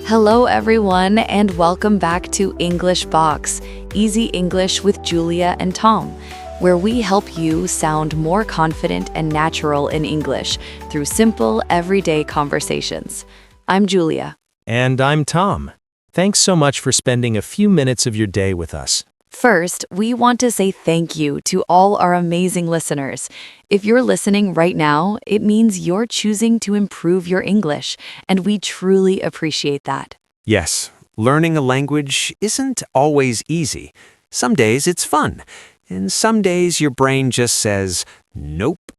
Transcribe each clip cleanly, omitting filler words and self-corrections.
Hello, everyone, and welcome back to English Box, Easy English with Julia and Tom, where we help you sound more confident and natural in English through simple, everyday conversations. I'm Julia. And I'm Tom. Thanks so much for spending a few minutes of your day with us. First, we want to say thank you to all our amazing listeners. If you're listening right now, it means you're choosing to improve your English, and we truly appreciate that. Yes, learning a language isn't always easy. Some days it's fun, and some days your brain just says, nope.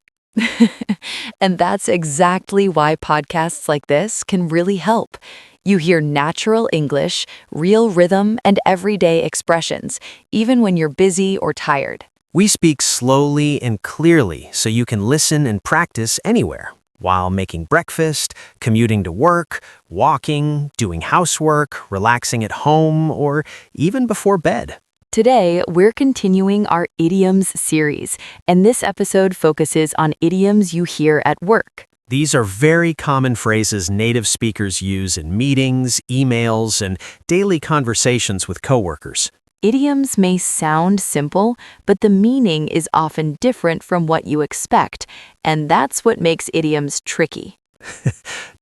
And that's exactly why podcasts like this can really help. You hear natural English, real rhythm, and everyday expressions, even when you're busy or tired. We speak slowly and clearly so you can listen and practice anywhere, while making breakfast, commuting to work, walking, doing housework, relaxing at home, or even before bed. Today, we're continuing our Idioms series, and this episode focuses on idioms you hear at work. These are very common phrases native speakers use in meetings, emails, and daily conversations with coworkers. Idioms may sound simple, but the meaning is often different from what you expect, and that's what makes idioms tricky.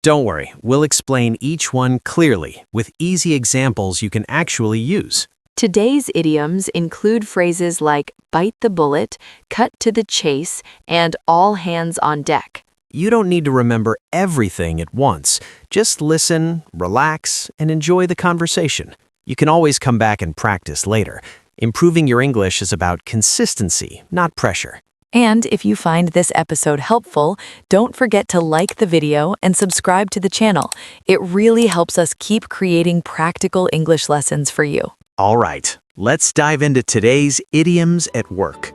Don't worry, we'll explain each one clearly with easy examples you can actually use. Today's idioms include phrases like bite the bullet, cut to the chase, and all hands on deck. You don't need to remember everything at once. Just listen, relax, and enjoy the conversation. You can always come back and practice later. Improving your English is about consistency, not pressure. And if you find this episode helpful, don't forget to like the video and subscribe to the channel. It really helps us keep creating practical English lessons for you. All right, let's dive into today's idioms at work.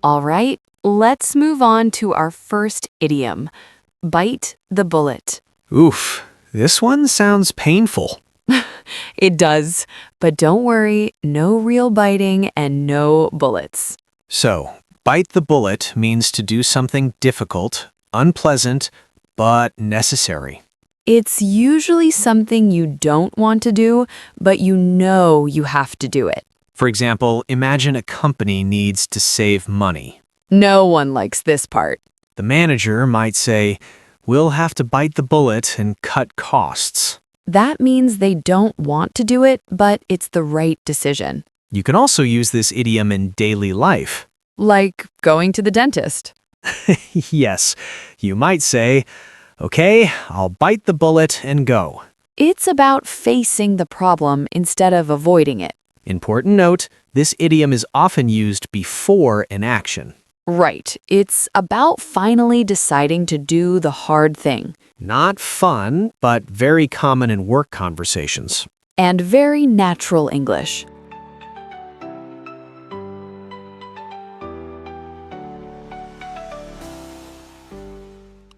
All right, let's move on to our first idiom, bite the bullet. Oof, this one sounds painful. It does, but don't worry, no real biting and no bullets. So, bite the bullet means to do something difficult, unpleasant, but necessary. It's usually something you don't want to do, but you know you have to do it. For example, imagine a company needs to save money. No one likes this part. The manager might say, "We'll have to bite the bullet and cut costs." That means they don't want to do it, but it's the right decision. You can also use this idiom in daily life. Like going to the dentist. Yes, you might say, "Okay, I'll bite the bullet and go." It's about facing the problem instead of avoiding it. Important note, this idiom is often used before an action. Right. It's about finally deciding to do the hard thing. Not fun, but very common in work conversations. And very natural English.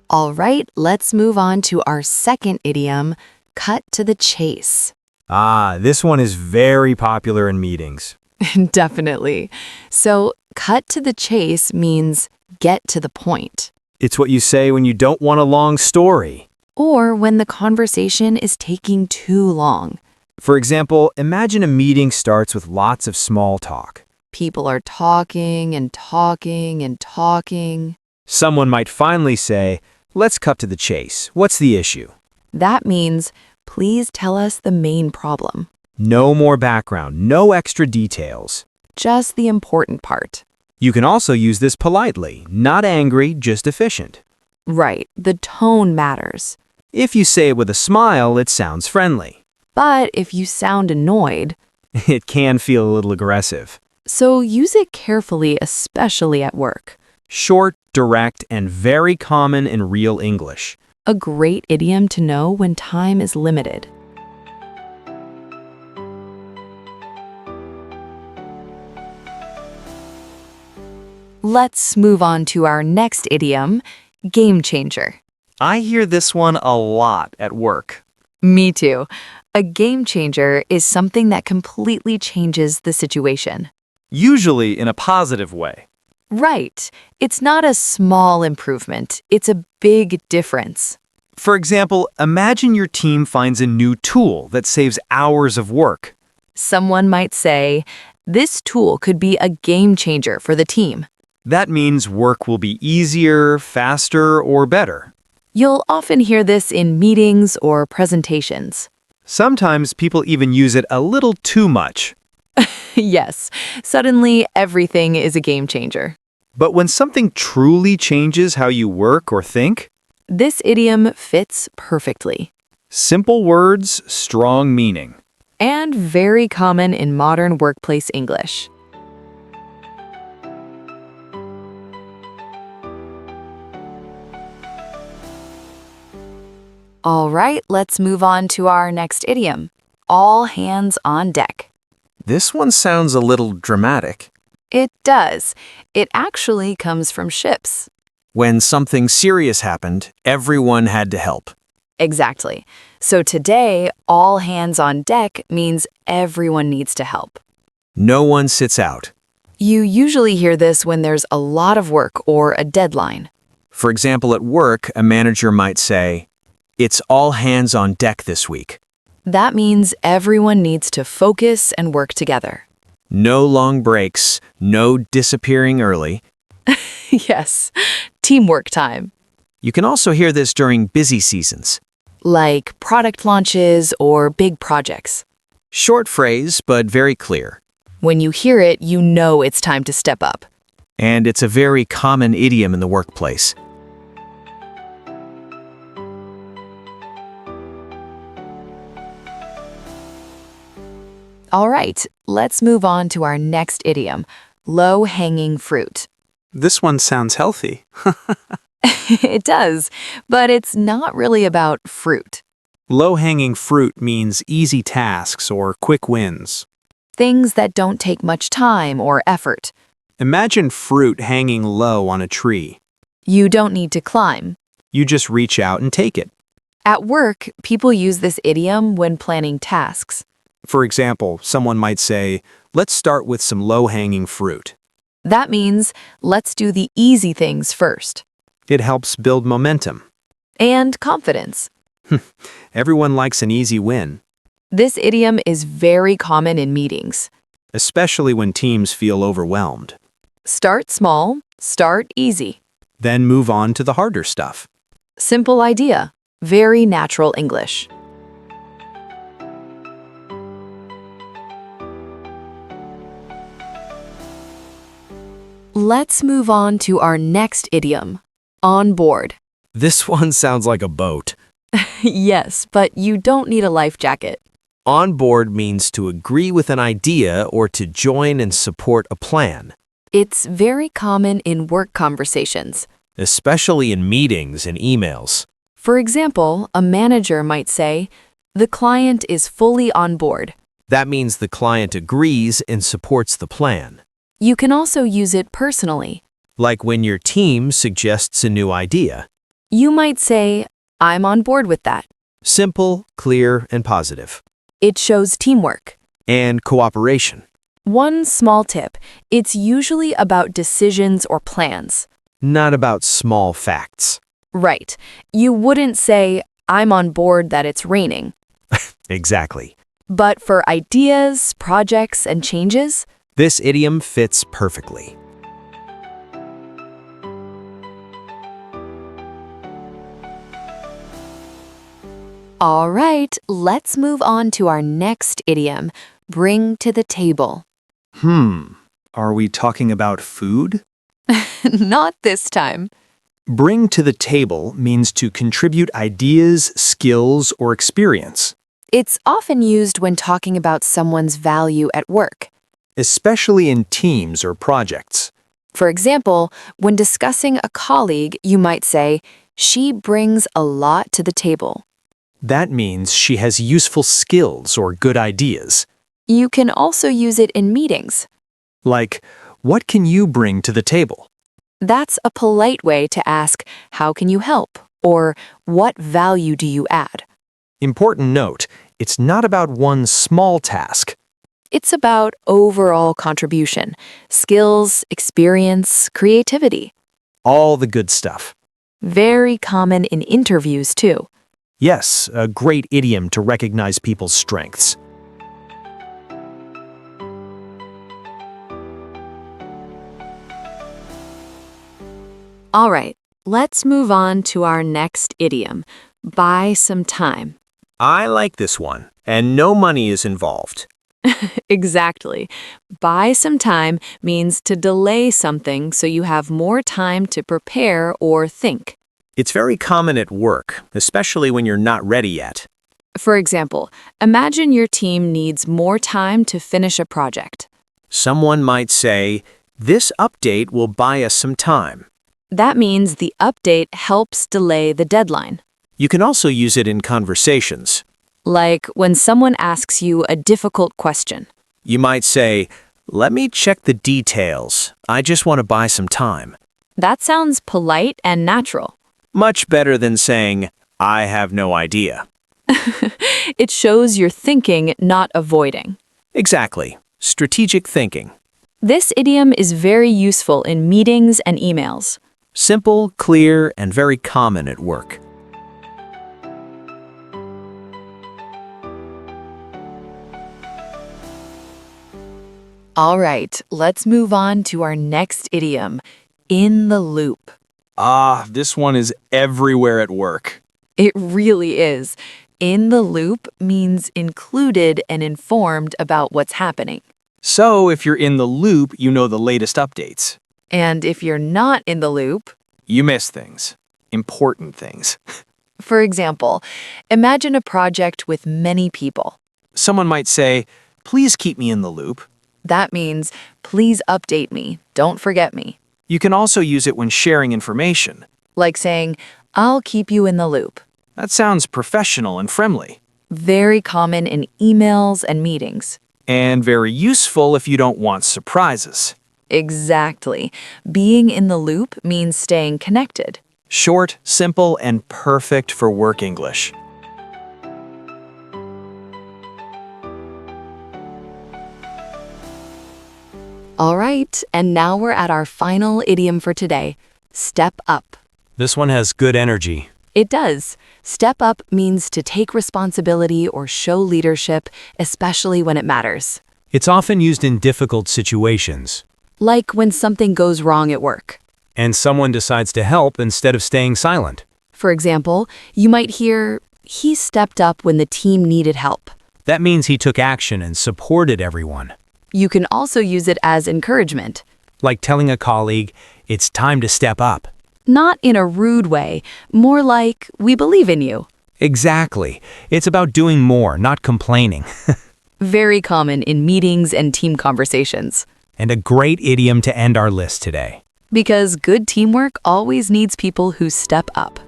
All right, let's move on to our second idiom, cut to the chase. This one is very popular in meetings. Definitely. So, cut to the chase means get to the point. It's what you say when you don't want a long story. Or when the conversation is taking too long. For example, imagine a meeting starts with lots of small talk. People are talking and talking and talking. Someone might finally say, "Let's cut to the chase. What's the issue?" That means, please tell us the main problem. No more background, no extra details. Just the important part. You can also use this politely, not angry, just efficient. Right, the tone matters. If you say it with a smile, it sounds friendly. But if you sound annoyed, It can feel a little aggressive. so use it carefully, especially at work. Short, direct, and very common in real English. A great idiom to know when time is limited. Let's move on to our next idiom, game changer. I hear this one a lot at work. Me too. A game changer is something that completely changes the situation. Usually in a positive way. Right. It's not a small improvement, it's a big difference. For example, imagine your team finds a new tool that saves hours of work. Someone might say, this tool could be a game changer for the team. That means work will be easier, faster, or better. You'll often hear this in meetings or presentations. Sometimes people even use it a little too much. Yes, suddenly everything is a game changer. But when something truly changes how you work or think, This idiom fits perfectly simple words, strong meaning. and very common in modern workplace English. All right, let's move on to our next idiom. All hands on deck. This one sounds a little dramatic. It does. It actually comes from ships. When something serious happened, everyone had to help. Exactly. So today, all hands on deck means everyone needs to help. No one sits out. You usually hear this when there's a lot of work or a deadline. For example, at work, a manager might say, "It's all hands on deck this week." That means everyone needs to focus and work together. No long breaks, no disappearing early. Yes, teamwork time. You can also hear this during busy seasons. Like product launches or big projects. Short phrase, but very clear. When you hear it, you know it's time to step up. And it's a very common idiom in the workplace. All right, let's move on to our next idiom, low-hanging fruit. This one sounds healthy. It does, but it's not really about fruit. Low-hanging fruit means easy tasks or quick wins. Things that don't take much time or effort. Imagine fruit hanging low on a tree. You don't need to climb. You just reach out and take it. At work, people use this idiom when planning tasks. For example, someone might say, "Let's start with some low-hanging fruit." That means let's do the easy things first. It helps build momentum. And confidence. Everyone likes an easy win, This idiom is very common in meetings. especially when teams feel overwhelmed. Start small, start easy. Then move on to the harder stuff. Simple idea. Very natural English. Let's move on to our next idiom, on board. This one sounds like a boat. Yes, but you don't need a life jacket. On board means to agree with an idea or to join and support a plan, It's very common in work conversations. especially in meetings and emails. For example, a manager might say, the client is fully on board. That means the client agrees and supports the plan. You can also use it personally. Like when your team suggests a new idea. You might say, I'm on board with that. Simple, clear, and positive. It shows teamwork. And cooperation. One small tip, it's usually about decisions or plans. Not about small facts. Right. You wouldn't say, I'm on board that it's raining. Exactly. But for ideas, projects, and changes, This idiom fits perfectly. all right, let's move on to our next idiom, bring to the table. Are we talking about food? Not this time. Bring to the table means to contribute ideas, skills, or experience, It's often used when talking about someone's value at work. especially in teams or projects. For example, when discussing a colleague, you might say, she brings a lot to the table. That means she has useful skills or good ideas. You can also use it in meetings. Like, what can you bring to the table? That's a polite way to ask, how can you help? Or what value do you add? Important note, it's not about one small task. It's about overall contribution, skills, experience, creativity. All the good stuff. Very common in interviews, too. Yes, a great idiom to recognize people's strengths. All right, let's move on to our next idiom. Buy some time. I like this one, and no money is involved. Exactly. Buy some time means to delay something so you have more time to prepare or think. It's very common at work, especially when you're not ready yet. For example, imagine your team needs more time to finish a project. Someone might say, "This update will buy us some time." That means the update helps delay the deadline. You can also use it in conversations. Like when someone asks you a difficult question. You might say, "Let me check the details. I just want to buy some time." That sounds polite and natural. Much better than saying, "I have no idea." It shows you're thinking, not avoiding. Exactly. Strategic thinking. This idiom is very useful in meetings and emails. Simple, clear, and very common at work. All right, let's move on to our next idiom, in the loop. This one is everywhere at work. It really is. In the loop means included and informed about what's happening. So if you're in the loop, you know the latest updates. And if you're not in the loop, You miss things. Important things. for example, imagine a project with many people. Someone might say, "Please keep me in the loop." That means, please update me, don't forget me. You can also use it when sharing information. Like saying, I'll keep you in the loop. That sounds professional and friendly. Very common in emails and meetings. And very useful if you don't want surprises. Exactly. Being in the loop means staying connected. Short, simple, and perfect for work English. All right, and now we're at our final idiom for today, step up. This one has good energy. It does. Step up means to take responsibility or show leadership, especially when it matters. It's often used in difficult situations. Like when something goes wrong at work. And someone decides to help instead of staying silent. For example, you might hear, he stepped up when the team needed help. That means he took action and supported everyone. You can also use it as encouragement. Like telling a colleague, it's time to step up. Not in a rude way, more like, we believe in you. Exactly. It's about doing more, not complaining. Very common in meetings and team conversations. And a great idiom to end our list today. Because good teamwork always needs people who step up.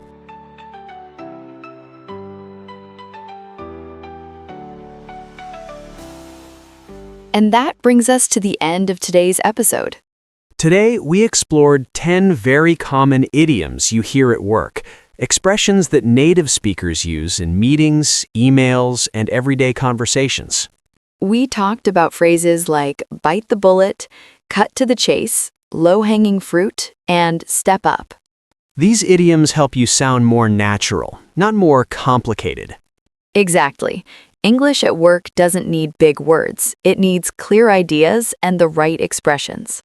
And that brings us to the end of today's episode. Today, we explored 10 very common idioms you hear at work, expressions that native speakers use in meetings, emails, and everyday conversations. We talked about phrases like bite the bullet, cut to the chase, low-hanging fruit, and step up. These idioms help you sound more natural, not more complicated. Exactly. English at work doesn't need big words. It needs clear ideas and the right expressions.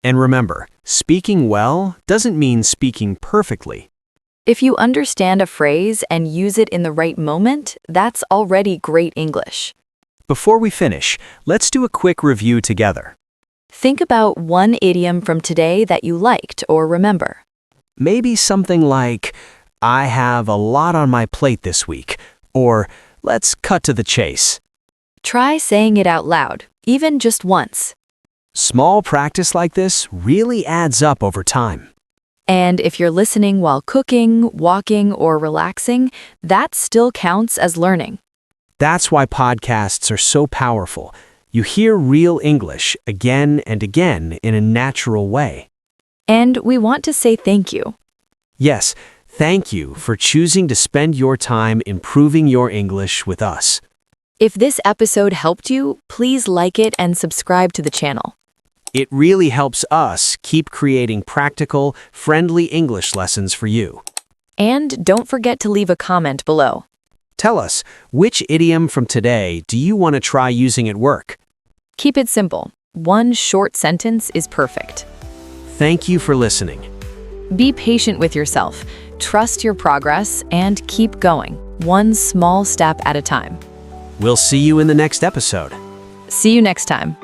And remember, speaking well doesn't mean speaking perfectly. If you understand a phrase and use it in the right moment, that's already great English. Before we finish, let's do a quick review together. Think about one idiom from today that you liked or remember. Maybe something like, "I have a lot on my plate this week," or "Let's cut to the chase." Try saying it out loud, even just once. Small practice like this really adds up over time. And if you're listening while cooking, walking, or relaxing, that still counts as learning. That's why podcasts are so powerful. You hear real English again and again in a natural way. And we want to say thank you. Yes, thank you for choosing to spend your time improving your English with us. If this episode helped you, please like it and subscribe to the channel. It really helps us keep creating practical, friendly English lessons for you. And don't forget to leave a comment below. Tell us, which idiom from today do you want to try using at work? Keep it simple. One short sentence is perfect. Thank you for listening. Be patient with yourself, trust your progress, and keep going, one small step at a time. We'll see you in the next episode. See you next time.